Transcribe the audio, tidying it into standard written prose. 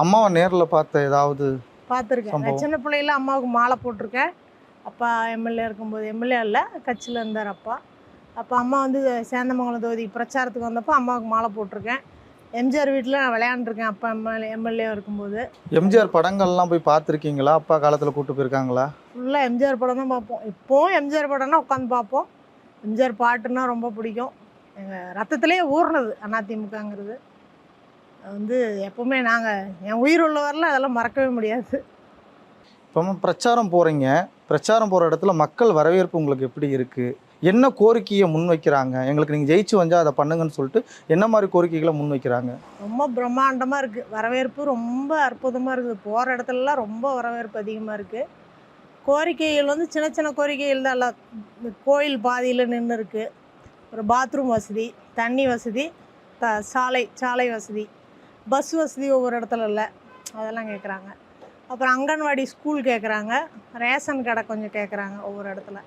அம்மாவை நேரில் பார்த்த ஏதாவது பார்த்துருக்கேன். நான் சின்ன பிள்ளையில அம்மாவுக்கு மாலை போட்டிருக்கேன். அப்பா எம்எல்ஏ இருக்கும்போது, எம்எல்ஏ இல்லை கட்சியில் இருந்தார் அப்பா. அப்போ அம்மா வந்து சேந்தமங்கலம் தொகுதிக்கு பிரச்சாரத்துக்கு வந்தப்போ அம்மாவுக்கு மாலை போட்டிருக்கேன். எம்ஜிஆர் வீட்டில் நான் விளையாண்டுருக்கேன் அப்பா எம்எல்ஏ இருக்கும்போது. எம்ஜிஆர் படங்கள்லாம் போய் பார்த்துருக்கீங்களா? அப்பா காலத்தில் கூப்பிட்டு போயிருக்காங்களா? ஃபுல்லாக எம்ஜிஆர் படம் தான் பார்ப்போம். இப்போவும் எம்ஜிஆர் படம்னா உட்காந்து பார்ப்போம். எம்ஜிஆர் பாட்டுன்னா ரொம்ப பிடிக்கும். எங்கள் ரத்தத்திலே ஊறினது அதிமுகங்கிறது. அது வந்து எப்போவுமே நாங்கள் என் உயிர் உள்ளவரில் அதெல்லாம் மறக்கவே முடியாது. இப்போ பிரச்சாரம் போகிறீங்க, பிரச்சாரம் போகிற இடத்துல மக்கள் வரவேற்பு உங்களுக்கு எப்படி இருக்குது? என்ன கோரிக்கையை முன்வைக்கிறாங்க? எங்களுக்கு நீங்கள் ஜெயிச்சு வந்தால் அதை பண்ணுங்கன்னு சொல்லிட்டு என்ன மாதிரி கோரிக்கைகளை முன்வைக்கிறாங்க? ரொம்ப பிரம்மாண்டமாக இருக்குது. வரவேற்பு ரொம்ப அற்புதமாக இருக்குது. போகிற இடத்துலலாம் ரொம்ப வரவேற்பு அதிகமாக இருக்குது. கோரிக்கைகள் வந்து சின்ன சின்ன கோரிக்கைகள் தான். எல்லாம் இந்த கோயில் பாதியில் நின்று இருக்குது. ஒரு பாத்ரூம் வசதி, தண்ணி வசதி, சாலை வசதி, பஸ் வசதி ஒவ்வொரு இடத்துல இல்லை, அதெல்லாம் கேட்குறாங்க. அப்புறம் அங்கன்வாடி ஸ்கூல் கேட்குறாங்க. ரேஷன் கடை கொஞ்சம் கேட்குறாங்க ஒவ்வொரு இடத்துல.